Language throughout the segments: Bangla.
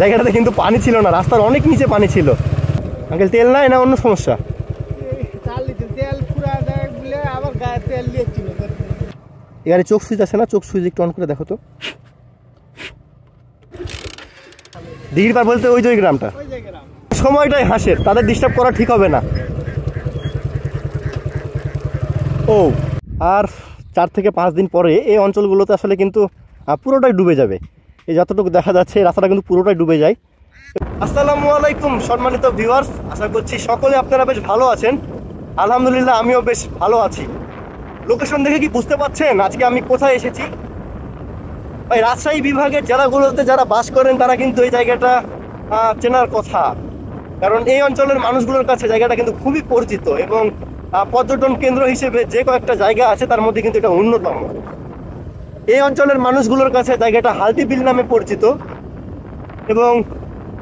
জায়গাটাতে কিন্তু পানি ছিল না, রাস্তার অনেক নিচে পানি ছিল। আঙ্কেল তেল নাই না অন্য সমস্যা? এখানে চোখ সুইচ আছে না, চোখ সুইচ একটু অন করে দেখো তো। দিঘির পার বলতে ওই যে গ্রামটা, সময়টাই হাসের, তাদের ডিস্টার্ব করা ঠিক হবে না। ও আর 4 থেকে 5 দিন পরে এই অঞ্চলগুলোতে আসলে কিন্তু পুরোটাই ডুবে যাবে। এই যতটুকু দেখা যাচ্ছে রাস্তাটা কিন্তু পুরোটাই ডুবে যায়। আসসালামু আলাইকুম সম্মানিত ভিউয়ার্স, আশা করছি সকলে আপনারা বেশ ভালো আছেন। আলহামদুলিল্লাহ আমিও বেশ ভালো আছি। লোকেশন দেখে কি বুঝতে পারছেন আজকে আমি কোথায় এসেছি? ভাই রাজশাহী বিভাগের জেলাগুলোতে যারা বাস করেন তারা কিন্তু এই জায়গাটা চেনার কথা, কারণ এই অঞ্চলের মানুষগুলোর কাছে জায়গাটা কিন্তু খুবই পরিচিত এবং পর্যটন কেন্দ্র হিসেবে যে কয়েকটা জায়গা আছে তার মধ্যে কিন্তু এটা অন্যতম। এই অঞ্চলের মানুষগুলোর কাছে জায়গাটা হালদি বিল নামে পরিচিত এবং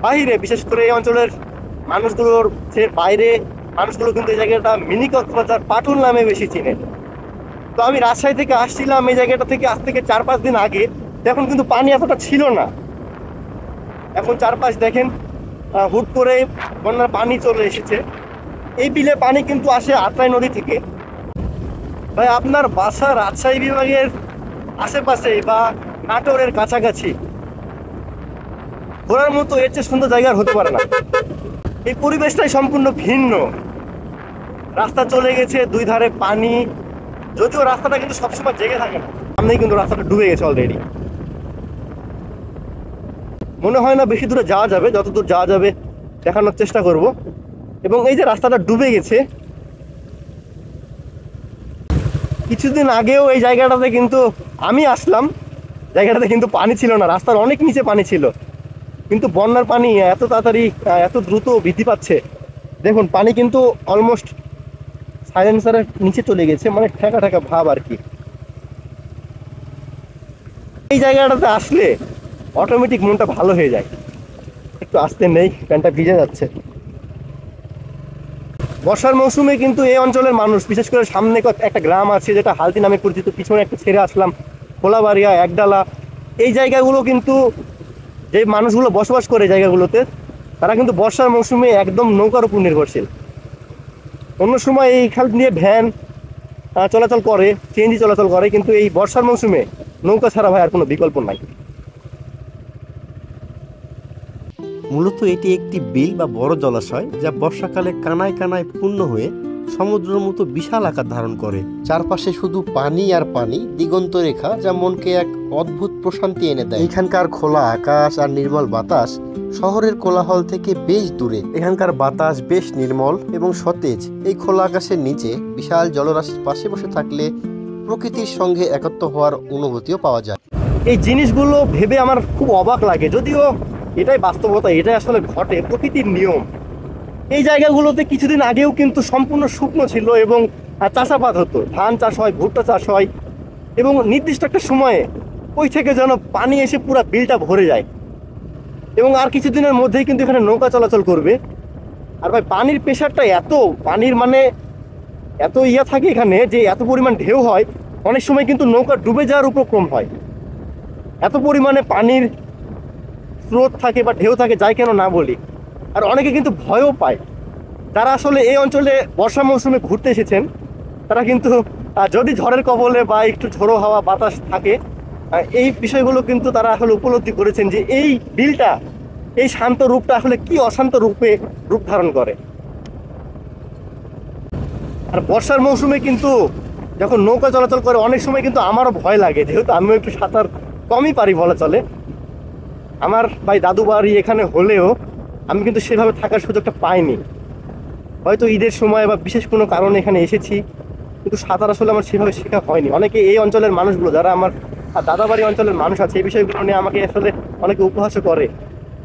বাইরে, বিশেষ করে এই অঞ্চলের মানুষগুলোর বাইরে মানুষগুলো কিন্তু এই জায়গাটা মিনি কক্সবাজার পাটুল নামে বেশি চিনে। তো আমি রাজশাহী থেকে আসছিলাম এই জায়গাটা থেকে আজ থেকে 4-5 দিন আগে, এখন কিন্তু পানি এতটা ছিল না। এখন চারপাশ দেখেন হুট করে বন্যার পানি চলে এসেছে। এই বিলে পানি কিন্তু আসে আত্রাই নদী থেকে। ভাই আপনার বাসা রাজশাহী বিভাগের আশেপাশে বা নাটোরের কাছাকাছি, ঘোরার মতো এর চেয়ে সুন্দর জায়গা হতে পারে না। এই পরিবেশটাই সম্পূর্ণ ভিন্ন। রাস্তা চলে গেছে, দুই ধারে পানি, যদিও রাস্তাটা কিন্তু সবসময় জেগে থাকে না। সামনেই কিন্তু রাস্তাটা ডুবে গেছে অলরেডি। মনে হয় না বেশি দূরে যাওয়া যাবে, যত দূর যাওয়া যাবে দেখানোর চেষ্টা করব। এবং এই যে রাস্তাটা ডুবে গেছে, কিছুদিন আগেও এই জায়গাটাতে কিন্তু আমি আসলাম, জায়গাটাতে কিন্তু পানি ছিল না, রাস্তার অনেক নিচে পানি ছিল। কিন্তু বন্যার পানি এত তাড়াতাড়ি এত দ্রুত বৃদ্ধি পাচ্ছে, দেখুন পানি কিন্তু অলমোস্ট সাইলেন্সারের নিচে চলে গেছে, মানে ঠেকা ঠেকা ভাব আর কি। এই জায়গাটাতে আসলে অটোমেটিক মনটা ভালো হয়ে যায়। একটু আসতে নেই, প্যান্টটা ভিজে যাচ্ছে। বর্ষার মৌসুমে কিন্তু এই অঞ্চলের মানুষ, বিশেষ করে সামনে একটা গ্রাম আছে যেটা হালদি নামে পরিচিত, পিছনে একটা ছেড়ে আসলাম খোলাবাড়িয়া, একডালা, এই জায়গাগুলো কিন্তু যে মানুষগুলো বসবাস করে জায়গাগুলোতে, তারা কিন্তু বর্ষার মৌসুমে একদম নৌকার উপর নির্ভরশীল। অন্য সময় এই খাল নিয়ে ভ্যান চলাচল করে, সিএনজি চলাচল করে, কিন্তু এই বর্ষার মৌসুমে নৌকা ছাড়া ভাই আর কোনো বিকল্প নাই। মূলত এটি একটি বিল বা বড় জলাশয় যা বর্ষাকালে কানায় কানায় পূর্ণ হয়ে সমুদ্রের মতো বিশাল আকার ধারণ করে। চারপাশে শুধু পানি আর পানি, দিগন্ত রেখা যা মনকে এক অদ্ভুত প্রশান্তি এনে দেয়। এখানকার খোলা আকাশ আর নির্মল বাতাস শহরের কোলাহল থেকে বেশ দূরে। এখানকার বাতাস বেশ নির্মল এবং সতেজ। এই খোলা আকাশের নিচে বিশাল জলরাশির পাশে বসে থাকলে প্রকৃতির সঙ্গে একত্র হওয়ার অনুভূতিও পাওয়া যায়। এই জিনিসগুলো ভেবে আমার খুব অবাক লাগে, যদিও এটাই বাস্তবতা, এটাই আসলে ঘটে, প্রকৃতির নিয়ম। এই জায়গাগুলোতে কিছুদিন আগেও কিন্তু সম্পূর্ণ শুকনো ছিল এবং চাষাবাদ হতো, ধান চাষ হয়, ভুট্টা চাষ হয়, এবং নির্দিষ্ট একটা সময়ে ওই থেকে যেন পানি এসে পুরো বিলটা ভরে যায় এবং আর কিছুদিনের মধ্যেই কিন্তু এখানে নৌকা চলাচল করবে। আর ভাই পানির প্রেশারটা এত, পানির মানে এত থাকে এখানে, যে এত পরিমাণ ঢেউ হয়, অনেক সময় কিন্তু নৌকা ডুবে যাওয়ার উপক্রম হয়। এত পরিমাণে পানির স্রোত থাকে বা ঢেউ থাকে, যাই কেন না বলি। আর অনেকে কিন্তু ভয়ও পায়। যারা আসলে এই অঞ্চলে বর্ষা মৌসুমে ঘুরতে এসেছেন, তারা কিন্তু যদি ঝড়ের কবলে বা একটু ঝোড়ো হাওয়া বাতাস থাকে, এই বিষয়গুলো কিন্তু তারা আসলে উপলব্ধি করেছেন যে এই বিলটা, এই শান্ত রূপটা আসলে কি অশান্ত রূপে রূপ ধারণ করে। আর বর্ষার মৌসুমে কিন্তু যখন নৌকা চলাচল করে, অনেক সময় কিন্তু আমারও ভয় লাগে, যেহেতু আমিও একটু সাঁতার কমই পারি বলা চলে। আমার ভাই দাদু বাড়ি এখানে হলেও আমি কিন্তু সেভাবে থাকার সুযোগটা পাইনি। হয়তো ঈদের সময় বা বিশেষ কোনো কারণে এখানে এসেছি, কিন্তু সাঁতার আসলে আমার সেভাবে শেখা হয়নি। অনেকে এই অঞ্চলের মানুষগুলো, যারা আমার দাদাবাড়ি অঞ্চলের মানুষ আছে, এই বিষয়গুলো নিয়ে আমাকে আসলে অনেকে উপহাসও করে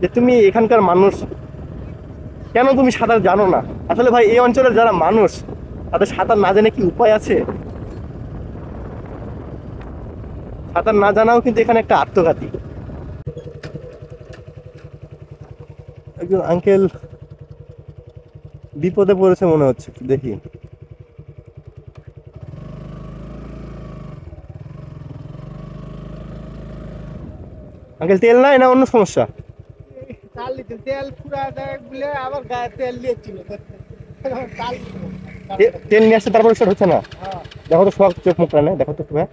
যে তুমি এখানকার মানুষ, কেন তুমি সাঁতার জানো না? আসলে ভাই এই অঞ্চলের যারা মানুষ, তাদের সাঁতার না জেনে কি উপায় আছে? সাঁতার না জানাও কিন্তু এখানে একটা আত্মঘাতী। একজন আঙ্কেল বিপদে পড়েছে মনে হচ্ছে, দেখি। আঙ্কেল তেল নাই না অন্য সমস্যা? তেল পুরা দেয় বলে আবার গায়ে তেল দিয়েছিল তেল নিয়ে আসছে তারপরে স্টার্ট হচ্ছে না। দেখো তো সব চোখ মুখ রানে দেখো তো ভাই,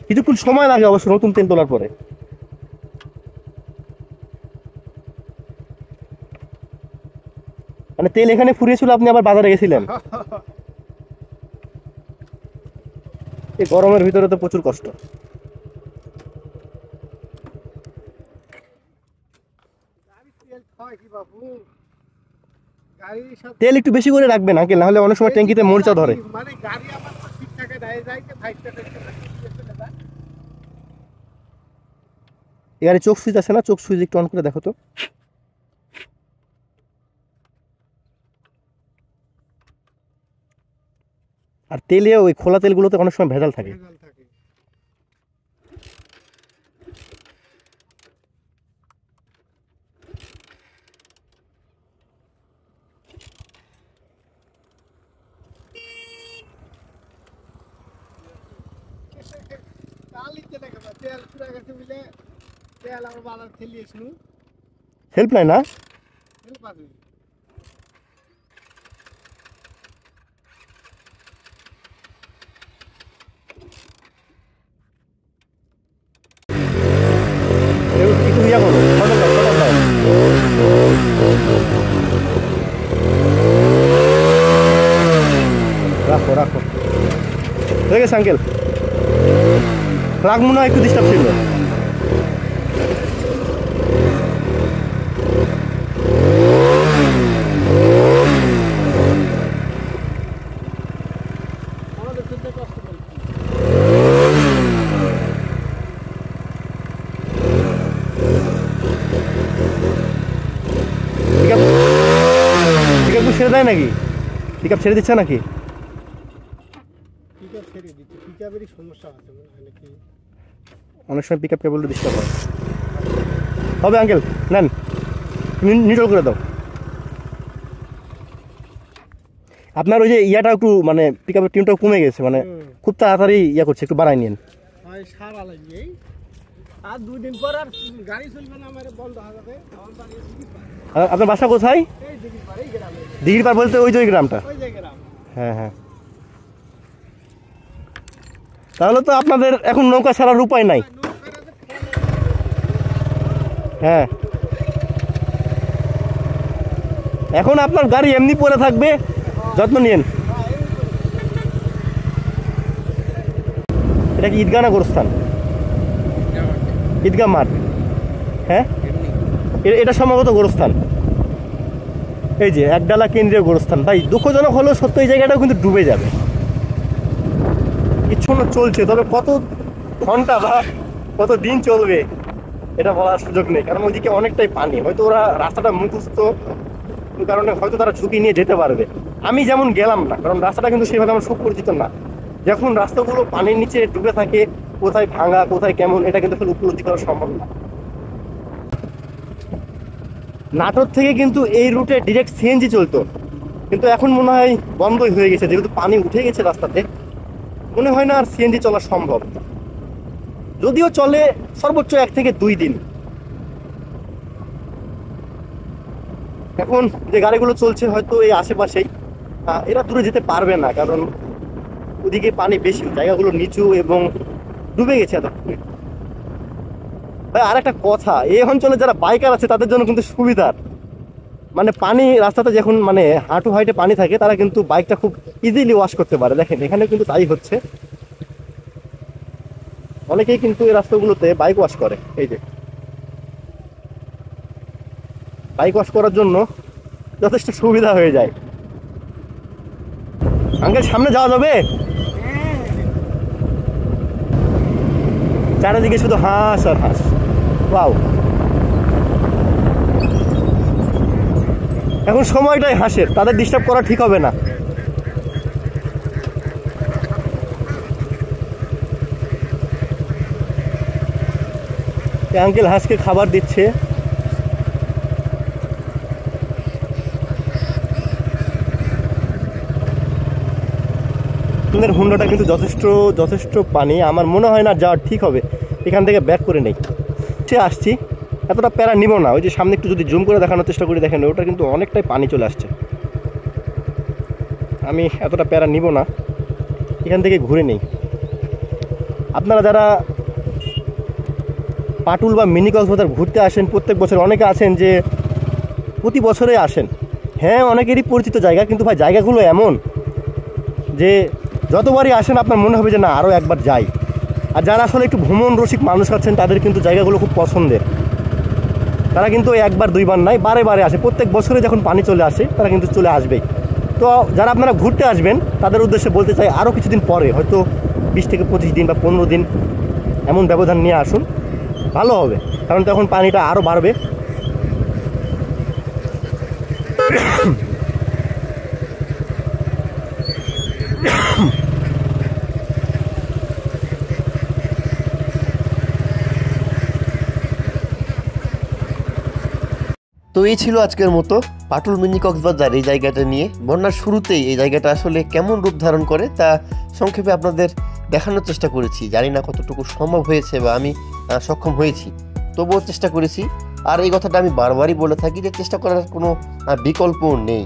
কিছুক্ষণ সময় লাগে অবশ্য নতুন তেল তোলার পরে। মানে তেল এখানে ফুরিয়েছিল, আপনি আবার বাজারে গেছিলেন। এই গরমের ভিতরে তো প্রচুর কষ্ট। তেল একটু বেশি করে রাখবেন আঙ্কেল, নাহলে অনেক সময় ট্যাঙ্কিতে মরিচা ধরে। মানে গাড়ি আমার তো ঠিকঠাক দেয় যাইতে 5 টাকা এখানে চোখ সুইচ আছে না, চোখ সুইচ একটু অন করে দেখো তো। আর তেলে ওই খোলা তেলগুলোতে অনেক সময় ভেজাল থাকে। তেল পুরা গেছে বলে তেল আমার বাজার থেকে এসনু হেল্প নাই না, তেল পাবে একটু ইয়া করো, ফটো দাও, ফটো দাও। রাখো রাখো, হয়ে গেছে আঙ্কেল। রাগ মনে হয় একটু ডিস্টার্ব ছিল। আমাদের করতে কষ্ট করে পিকআপ ছেড়ে দেয় নাকি? পিকআপ ছেড়ে দিচ্ছে নাকি? পিকআপ ছেড়ে দিচ্ছে, পিকআপেরই সমস্যা আছে নাকি। অনেক সময় পিকআপ কেবলটা ডিস্টার্ব হয়। হবে আঙ্কেল, নেন নিউট্রাল করে দাও। আপনার ওই যে ইয়াটা একটু মানে পিকআপের টিউনটাও কমে গেছে, মানে খুব তাড়াতাড়ি ইয়া করছে, একটু বাড়াই নিন। হয় সারা লাগবে আর 2 দিন পর আর গাড়ি চলবে না, আমার বন্ধ হয়ে যাবে। আমার বাড়ি আপনার বাসা কোথায়? এই দিঘির পাড়ে, এই গ্রামে। দিঘির পাড় বলতে ওই যে ওই গ্রামটা? ওই যে গ্রাম। হ্যাঁ হ্যাঁ, তাহলে তো আপনাদের এখন নৌকা ছাড়ার উপায় নাই। হ্যাঁ, এখন আপনার গাড়ি এমনি পড়ে থাকবে, যত্ন নিন। এটা কি ঈদগাহ না গোরস্থান? ঈদগাহ মাঠ। হ্যাঁ, এটা সম্ভবত গোরস্থান। এই যে একডালা কেন্দ্রীয় গোরস্থান। ভাই দুঃখজনক হলেও সত্য, এই জায়গাটাও কিন্তু ডুবে যাবে। কিছু না চলছে, তবে কত ঘন্টা বা কত দিন চলবে এটা বলার সুযোগ নেই, কারণ ওইদিকে অনেকটাই পানি। হয়তো ওরা রাস্তাটা মুখস্থ, ওই কারণে হয়তো তারা ঝুঁকি নিয়ে যেতে পারবে। আমি যেমন গেলাম না, কারণ রাস্তাটা কিন্তু সেভাবে আমার সুপরিচিত না। যখন রাস্তাগুলো পানির নিচে ডুবে থাকে, কোথায় ভাঙা কোথায় কেমন, এটা কিন্তু উপলব্ধি করা সম্ভব না। নাটোর থেকে কিন্তু এই রুটে ডিরেক্ট সিএনজি চলতো, কিন্তু এখন মনে হয় বন্ধই হয়ে গেছে, যেহেতু পানি উঠে গেছে রাস্তাতে। মনে হয় না আর সিএনজি চলা সম্ভব, যদিও চলে সর্বোচ্চ 1 থেকে 2 দিন। এখন যে গাড়িগুলো চলছে হয়তো এই আশেপাশেই, এরা দূরে যেতে পারবে না, কারণ ওদিকে পানি বেশি, জায়গাগুলো নিচু এবং ডুবে গেছে এতক্ষণে। ভাই আর একটা কথা, এই অঞ্চলে যারা বাইকার আছে তাদের জন্য কিন্তু সুবিধার, মানে পানি রাস্তাতে যখন মানে হাঁটু হাইটে পানি থাকে, তারা কিন্তু বাইকটা খুব ইজিলি ওয়াশ করতে পারে। দেখেন এখানে কিন্তু তাই হচ্ছে, অনেকেই কিন্তু এই রাস্তাগুলোতে বাইক ওয়াশ করে। এই যে বাইক ওয়াশ করার জন্য যথেষ্ট সুবিধা হয়ে যায়। আঙ্কেল সামনে যাওয়া যাবে? চারিদিকে শুধু হাঁস আর হাঁস। ওয়াও, এখন সময়টাই হাঁসের, তাদের ডিস্টার্ব করা ঠিক হবে না। আঙ্কেল হাঁসকে খাবার দিচ্ছে। আপনাদের হুন্ডাটা কিন্তু যথেষ্ট পানি, আমার মনে হয় না যাওয়া ঠিক হবে, এখান থেকে ব্যাক করে নেই। ঘুরতে আসছি, এতটা প্যারা নিব না। ওই যে সামনে একটু যদি জুম করে দেখানোর চেষ্টা করি, দেখেন ওটা কিন্তু অনেকটাই পানি চলে আসছে। আমি এতটা প্যারা নিব না, এখান থেকে ঘুরে নেই। আপনারা যারা পাটুল বা মিনি কক্সবাজার ঘুরতে আসেন প্রত্যেক বছর, অনেকে আছেন যে প্রতি বছরে আসেন। হ্যাঁ, অনেকেরই পরিচিত জায়গা, কিন্তু ভাই জায়গাগুলো এমন যে যতবারই আসেন আপনার মনে হবে যে না আরও একবার যাই। আর যারা আসলে একটু ভ্রমণ রসিক মানুষ আছেন তাদের কিন্তু জায়গাগুলো খুব পছন্দের। তারা কিন্তু একবার দুইবার নয়, বারে বারে আসে। প্রত্যেক বছরে যখন পানি চলে আসে তারা কিন্তু চলে আসবেই। তো যারা আপনারা ঘুরতে আসবেন তাদের উদ্দেশ্যে বলতে চাই, আরও কিছুদিন পরে, হয়তো 20 থেকে 25 দিন বা 15 দিন এমন ব্যবধান নিয়ে আসুন, ভালো হবে। কারণ তখন পানিটা আরও বাড়বে। তো এই ছিল আজকের মতো পাটুল মিনি কক্সবাজার এই জায়গাটা নিয়ে। বন্যার শুরুতেই এই জায়গাটা আসলে কেমন রূপ ধারণ করে তা সংক্ষেপে আপনাদের দেখানোর চেষ্টা করেছি। জানি না কতটুকু সম্ভব হয়েছে বা আমি সক্ষম হয়েছি, তবুও চেষ্টা করেছি। আর এই কথাটা আমি বারবারই বলে থাকি যে চেষ্টা করার কোনো বিকল্প নেই।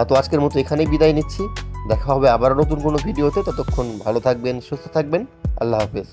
তো আজকের মতো এখানেই বিদায় নিচ্ছি। দেখা হবে আবার নতুন কোনো ভিডিওতে। ততক্ষণ ভালো থাকবেন, সুস্থ থাকবেন। আল্লাহ হাফেজ।